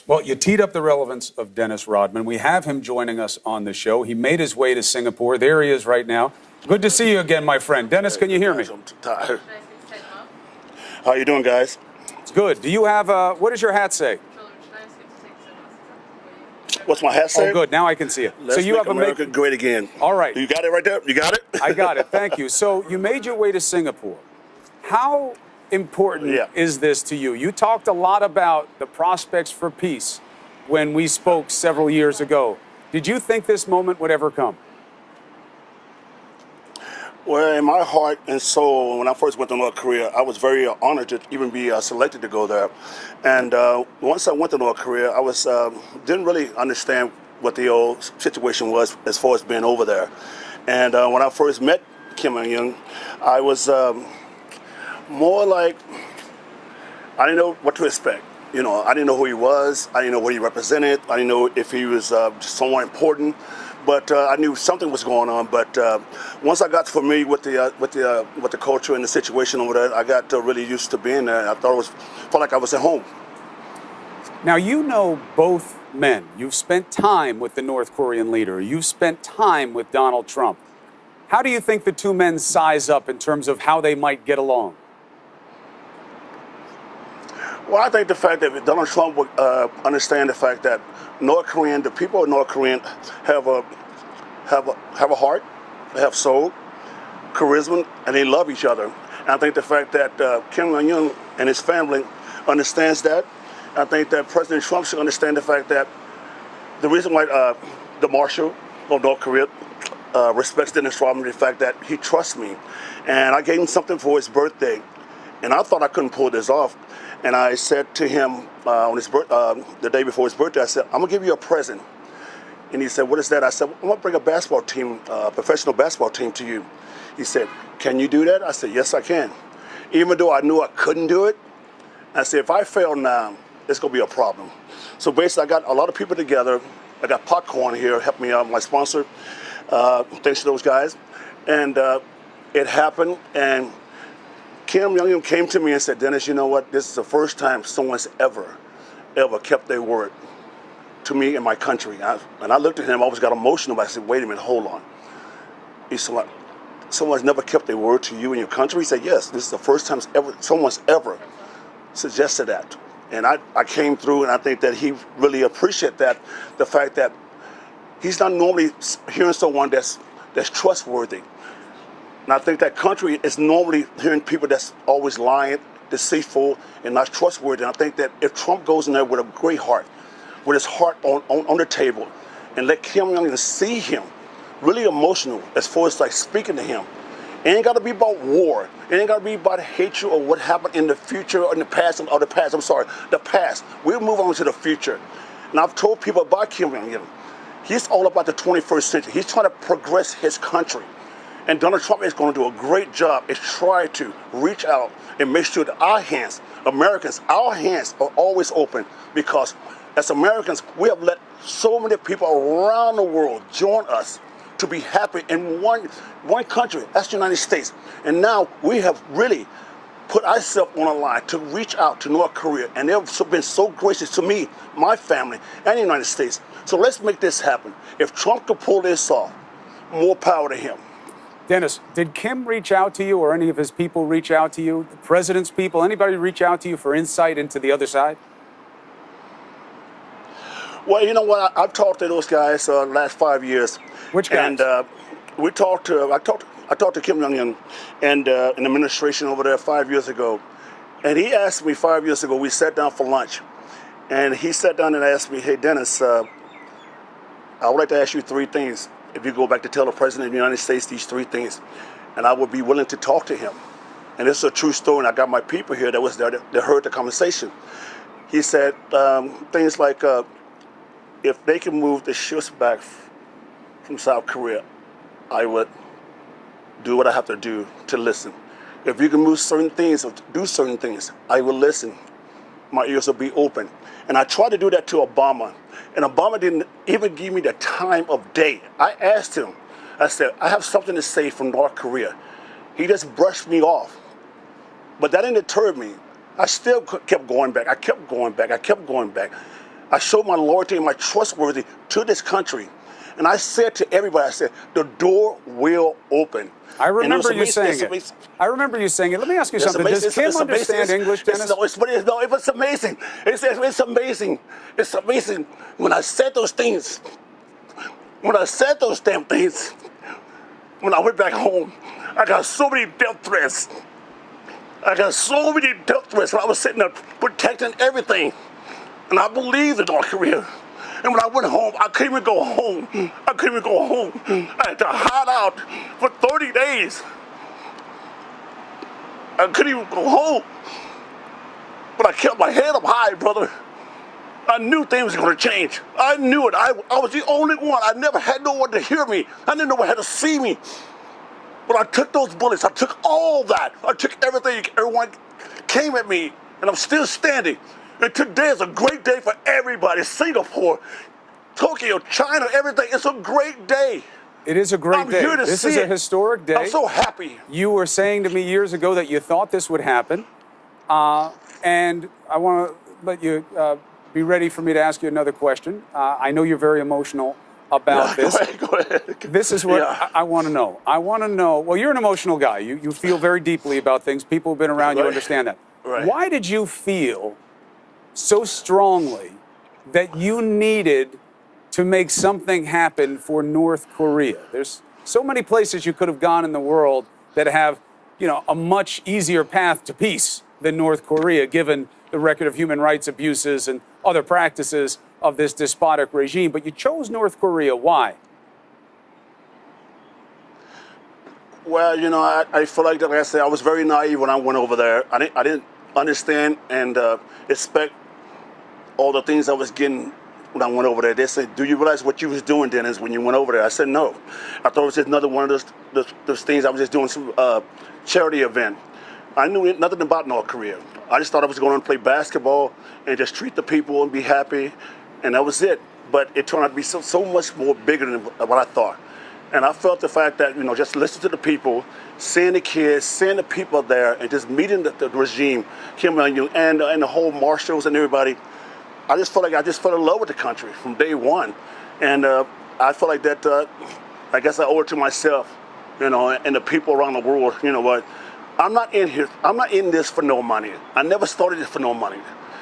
Well, you teed up the relevance of Dennis Rodman. We have him joining us on the show. He made his way to Singapore. There he is right now. Good to see you again, my friend. Dennis, can you hear me? I'm too tired. How you doing, guys? It's good. Do you have, what does your hat say? What's my hat say? Oh, good. Now I can see it. Let's so you make have America great again. All right. You got it right there? You got it? I got it. Thank you. So you made your way to Singapore. How important is this to you? You talked a lot about the prospects for peace when we spoke several years ago. Did you think this moment would ever come? Well, in my heart and soul, when I first went to North Korea, I was very honored to even be selected to go there. And once I went to North Korea, I was didn't really understand what the old situation was as far as being over there. And when I first met Kim Jong-un, I was more like, I didn't know what to expect. You know, I didn't know who he was. I didn't know what he represented. I didn't know if he was someone important. But I knew something was going on. But once I got familiar with the culture and the situation over there, I got really used to being there. I felt like I was at home. Now, you know both men. You've spent time with the North Korean leader. You've spent time with Donald Trump. How do you think the two men size up in terms of how they might get along? Well, I think the fact that Donald Trump would understand the fact that the people of North Korea have a heart, they have soul, charisma, and they love each other. And I think the fact that Kim Jong-un and his family understands that. I think that President Trump should understand the fact that the reason why the Marshal of North Korea respects Dennis Rodman is the fact that he trusts me. And I gave him something for his birthday, and I thought I couldn't pull this off. And I said to him on the day before his birthday, I said, I'm going to give you a present. And he said, what is that? I said, I'm going to bring a basketball team, professional basketball team to you. He said, can you do that? I said, yes, I can. Even though I knew I couldn't do it, I said, if I fail now, it's going to be a problem. So basically, I got a lot of people together. I got Popcorn here, helped me out, my sponsor. Thanks to those guys. And it happened, and Kim Jong-un came to me and said, Dennis, you know what? This is the first time someone's ever kept their word to me and my country. And I looked at him, I always got emotional, but I said, wait a minute, hold on. He said, someone's never kept their word to you and your country? He said, yes, this is the first time someone's ever suggested that. And I came through, and I think that he really appreciated that, the fact that he's not normally hearing someone that's trustworthy. And I think that country is normally hearing people that's always lying, deceitful, and not trustworthy. And I think that if Trump goes in there with a great heart, with his heart on the table, and let Kim Jong-un see him, really emotional as far as like speaking to him. It ain't got to be about war. It ain't got to be about hatred or what happened in the future or in the past, the past. We'll move on to the future. And I've told people about Kim Jong-un. He's all about the 21st century. He's trying to progress his country. And Donald Trump is going to do a great job is try to reach out and make sure that our hands, Americans, our hands are always open, because as Americans, we have let so many people around the world join us to be happy in one country, that's the United States. And now we have really put ourselves on a line to reach out to North Korea, and they've been so gracious to me, my family, and the United States. So let's make this happen. If Trump could pull this off, more power to him. Dennis, did Kim reach out to you, or any of his people reach out to you? The president's people, anybody reach out to you for insight into the other side? Well, you know what? I've talked to those guys the last 5 years. Which guys? And I talked to Kim Jong-un and an administration over there 5 years ago. And he asked me 5 years ago, we sat down for lunch. And he sat down and asked me, hey, Dennis, I would like to ask you three things. If you go back to tell the President of the United States these three things, and I would be willing to talk to him. And this is a true story, and I got my people here that was there that heard the conversation. He said things like, if they can move the ships back from South Korea, I would do what I have to do to listen. If you can move certain things or do certain things, I will listen. My ears will be open. And I tried to do that to Obama. And Obama didn't even give me the time of day. I asked him, I said, I have something to say from North Korea. He just brushed me off. But that didn't deter me. I still kept going back. I kept going back. I showed my loyalty and my trustworthy to this country. And I said to everybody, I said, the door will open. I remember you saying it. I remember you saying it. Let me ask you something. Does Kim understand English, Dennis? No, it was amazing. It's amazing. It's amazing. When I said those things, when I said those damn things, when I went back home, I got so many death threats. I got so many death threats when I was sitting there protecting everything. And I believed in North Korea. And when I went home, I couldn't even go home. I couldn't even go home. I had to hide out for 30 days. I couldn't even go home. But I kept my head up high, brother. I knew things were going to change. I knew it. I was the only one. I never had no one to hear me. I didn't know one had to see me. But I took those bullets. I took all that. I took everything. Everyone came at me, and I'm still standing. And today is a great day for everybody. Singapore, Tokyo, China, everything. It's a great day. It is a great day. This is a historic day. I'm so happy. You were saying to me years ago that you thought this would happen. And I want to let you be ready for me to ask you another question. I know you're very emotional about this. Go ahead. This is what I want to know. I want to know, well, you're an emotional guy. You feel very deeply about things. People who've been around you understand that. Right. Why did you feel so strongly that you needed to make something happen for North Korea? There's so many places you could have gone in the world that have, a much easier path to peace than North Korea, given the record of human rights abuses and other practices of this despotic regime. But you chose North Korea. Why? Well, I feel like, I said, I was very naive when I went over there. I didn't understand and expect all the things I was getting when I went over there. They said, do you realize what you was doing, Dennis, when you went over there? I said, no. I thought it was just another one of those things. I was just doing some charity event. I knew nothing about North Korea. I just thought I was going to play basketball and just treat the people and be happy, and that was it. But it turned out to be so much more bigger than what I thought. And I felt the fact that, just listen to the people, seeing the kids, seeing the people there, and just meeting the regime, Kim Jong-un, and the whole marshals and everybody. I just felt like I fell in love with the country from day one. And I felt like that, I guess I owe it to myself, and the people around the world. You know what? I'm not in here. I'm not in this for no money. I never started it for no money.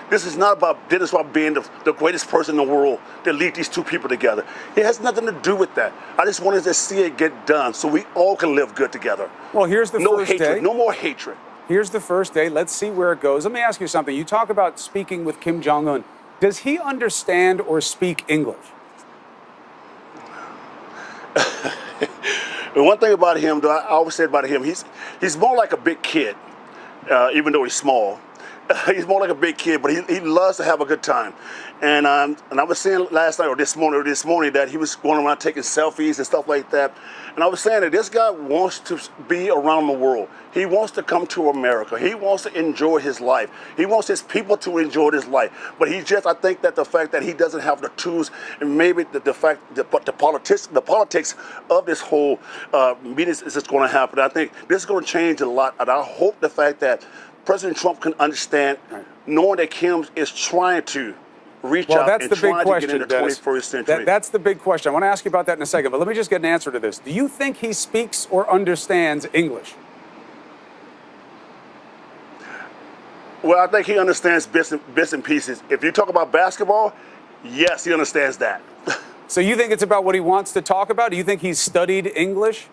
This is not about Dennis about being the greatest person in the world to lead these two people together. It has nothing to do with that. I just wanted to see it get done so we all can live good together. Well, here's the first day. No more hatred. Here's the first day. Let's see where it goes. Let me ask you something. You talk about speaking with Kim Jong-un. Does he understand or speak English? The one thing about him, though, I always said about him, he's more like a big kid, even though he's small. He's more like a big kid, but he loves to have a good time. And I was saying last night or this morning that he was going around taking selfies and stuff like that. And I was saying that this guy wants to be around the world. He wants to come to America. He wants to enjoy his life. He wants his people to enjoy his life. But I think that the fact that he doesn't have the tools, and maybe the politics of this whole meeting is just going to happen. I think this is going to change a lot. And I hope the fact that President Trump can understand, knowing that Kim is trying to reach out and trying to get into the 21st century. That's the big question. I want to ask you about that in a second, but let me just get an answer to this. Do you think he speaks or understands English? Well, I think he understands bits and pieces. If you talk about basketball, yes, he understands that. So you think it's about what he wants to talk about? Do you think he's studied English?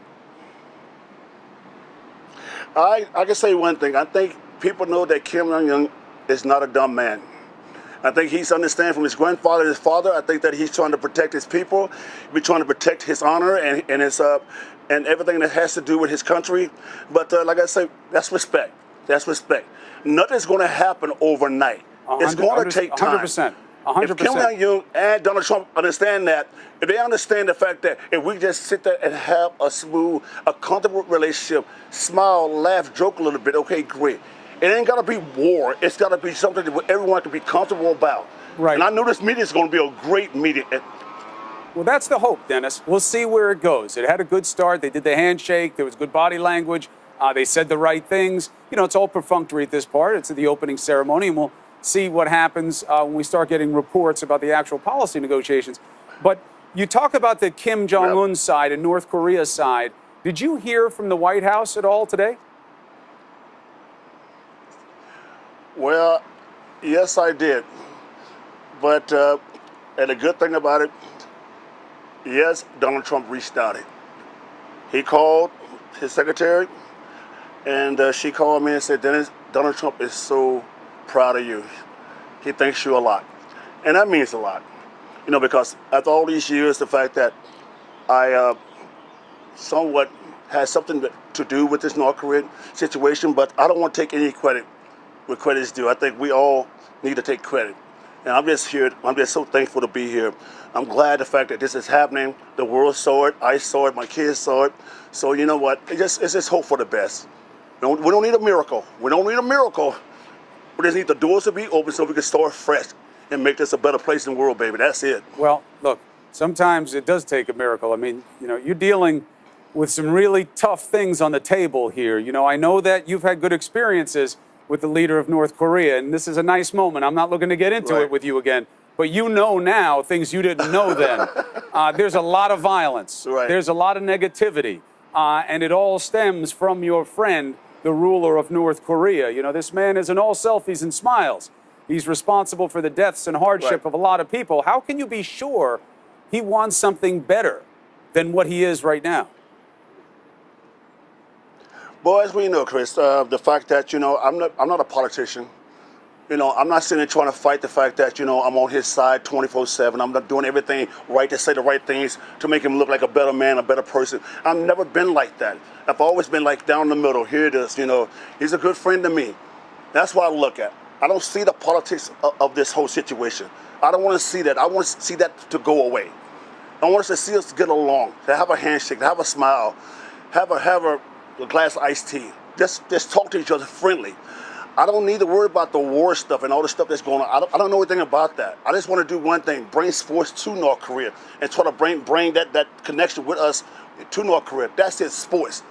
I can say one thing. I think people know that Kim Jong-un is not a dumb man. I think he's understanding from his grandfather and his father. I think that he's trying to protect his people. He's trying to protect his honor and his and everything that has to do with his country. But like I say, that's respect. That's respect. Nothing's going to happen overnight. It's going to take time. 100%. 100%. If Kim Jong-un and Donald Trump understand that, if they understand the fact that if we just sit there and have a smooth, a comfortable relationship, smile, laugh, joke a little bit, okay, great. It ain't got to be war. It's got to be something that everyone can be comfortable about. Right. And I know this meeting is going to be a great meeting. Well, that's the hope, Dennis. We'll see where it goes. It had a good start. They did the handshake. There was good body language. They said the right things. It's all perfunctory at this part. It's the opening ceremony, and we'll see what happens when we start getting reports about the actual policy negotiations. But you talk about the Kim Jong-un side and North Korea's side. Did you hear from the White House at all today? Well, yes, I did. But and the good thing about it, yes, Donald Trump reached out. He called his secretary, and she called me and said, Dennis, Donald Trump is so proud of you. He thanks you a lot. And that means a lot. You know, because after all these years, the fact that I somewhat had something to do with this North Korean situation, but I don't want to take any credit where credit's due. I think we all need to take credit. And I'm just here, I'm just so thankful to be here. I'm glad the fact that this is happening. The world saw it, I saw it, my kids saw it. So you know what, it's just hope for the best. We don't need a miracle. We don't need a miracle. We just need the doors to be open so we can start fresh and make this a better place in the world, baby. That's it. Well, look, sometimes it does take a miracle. I mean, you know, you're dealing with some really tough things on the table here. You know, I know that you've had good experiences with the leader of North Korea, and this is a nice moment. I'm not looking to get into it with you again, but you know now things you didn't know then. There's a lot of violence. There's a lot of negativity, and it all stems from your friend, the ruler of North Korea. You know, this man isn't all selfies and smiles. He's responsible for the deaths and hardship of a lot of people. How can you be sure he wants something better than what he is right now? Well, as we know, Chris, the fact that, you know, I'm not a politician. You know, I'm not sitting there trying to fight the fact that, you know, I'm on his side 24/7. I'm not doing everything right to say the right things to make him look like a better man, a better person. I've never been like that. I've always been like down the middle. Here it is, you know. He's a good friend to me. That's what I look at. I don't see the politics of this whole situation. I don't want to see that. I want to see that to go away. I want us to see us get along, to have a handshake, to have a smile, have a glass of iced tea. Just talk to each other friendly. I don't need to worry about the war stuff and all the stuff that's going on. I don't know anything about that. I just want to do one thing, bring sports to North Korea and try to bring that connection with us to North Korea. That's it, sports.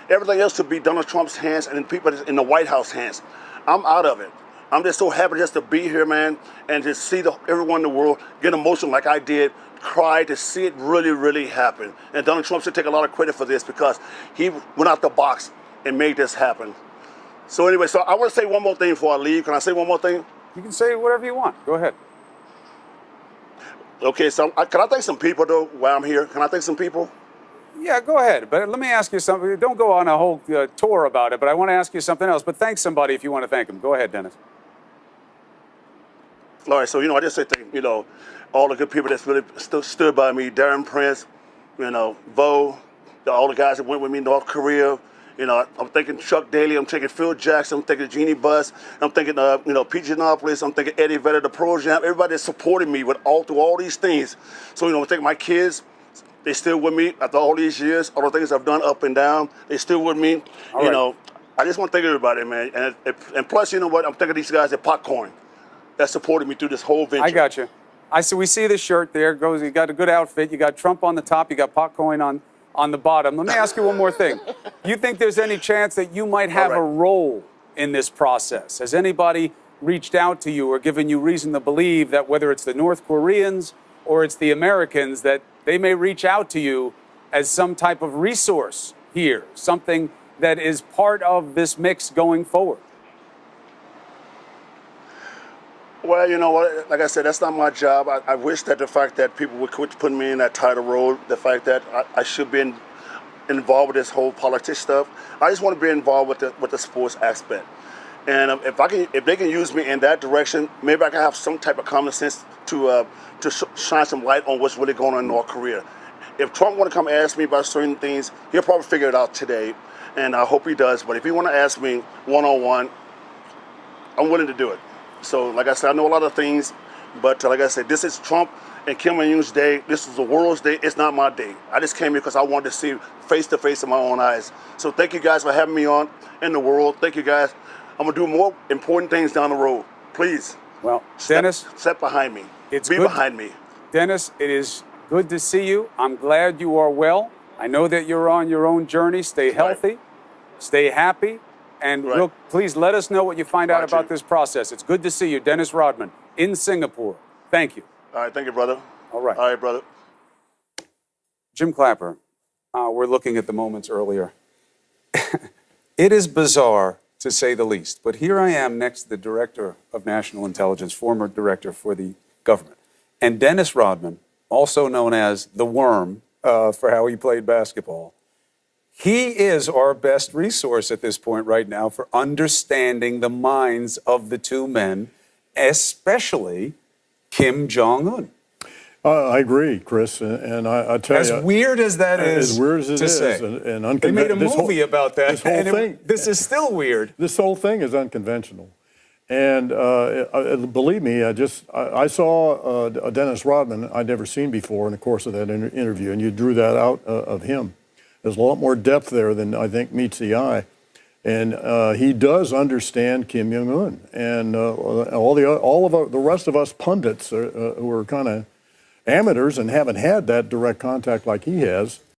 Everything else should be Donald Trump's hands and the people in the White House hands. I'm out of it. I'm just so happy just to be here, man, and to see everyone in the world get emotional like I did, cry to see it really, really happen. And Donald Trump should take a lot of credit for this because he went out the box and made this happen. So anyway, so I want to say one more thing before I leave. Can I say one more thing? You can say whatever you want. Go ahead. Okay, so can I thank some people, though, while I'm here? Can I thank some people? Yeah, go ahead. But let me ask you something. Don't go on a whole tour about it, but I want to ask you something else. But thank somebody if you want to thank them. Go ahead, Dennis. All right, so, you know, I just say thank, you know, all the good people that's really stood by me. Darren Prince, you know, Vo, all the guys that went with me to North Korea. You know, I'm thinking Chuck Daly, I'm thinking Phil Jackson, I'm thinking Jeannie Buss, I'm thinking, you know, Pete Giannopoulos, I'm thinking Eddie Vedder, the Pro Jam, everybody that supported me with through all these things. So, you know, I think my kids, they still with me after all these years, all the things I've done up and down, they still with me. You know, I just want to thank everybody, man. And plus, you know what, I'm thinking these guys at Popcorn that supported me through this whole venture. I got you. We see the shirt there. Goes. You got a good outfit. You got Trump on the top. You got Popcorn on the bottom. Let me ask you one more thing. You think there's any chance that you might have a role in this process? Has anybody reached out to you or given you reason to believe that whether it's the North Koreans or it's the Americans, that they may reach out to you as some type of resource here, something that is part of this mix going forward? Well, you know what, like I said, that's not my job. I wish that the fact that people would quit putting me in that title role, the fact that I should be involved with this whole politics stuff. I just want to be involved with the sports aspect. And if they can use me in that direction, maybe I can have some type of common sense to shine some light on what's really going on in North Korea. If Trump want to come ask me about certain things, he'll probably figure it out today, and I hope he does. But if he want to ask me one-on-one, I'm willing to do it. So, like I said, I know a lot of things, but like I said, this is Trump and Kim Jong-un's day. This is the world's day. It's not my day. I just came here because I wanted to see face-to-face in my own eyes. So thank you guys for having me on in the world. Thank you guys. I'm going to do more important things down the road. Please. Well, Dennis. Step behind me. Be behind me. Dennis, it is good to see you. I'm glad you are well. I know that you're on your own journey. Stay healthy. Stay happy. And Right. please let us know what you find out Roger. about this process. It's good to see you, Dennis Rodman, in Singapore. Thank you. All right, thank you, brother. All right. All right, brother. Jim Clapper, we're looking at the moments earlier. It is bizarre, to say the least, but here I am next to the Director of National Intelligence, former Director for the government, and Dennis Rodman, also known as the Worm for how he played basketball. He is our best resource at this point right now for understanding the minds of the two men, especially Kim Jong-un. I agree, Chris, and I tell you, As weird as that is, as weird as it to is, say. and They made a movie about that. This whole and thing, this is still weird. This whole thing is unconventional, and believe me, I saw Dennis Rodman I'd never seen before in the course of that interview, and you drew that out of him. There's a lot more depth there than I think meets the eye. And he does understand Kim Jong-un, and all of the rest of us pundits who are kind of amateurs and haven't had that direct contact like he has,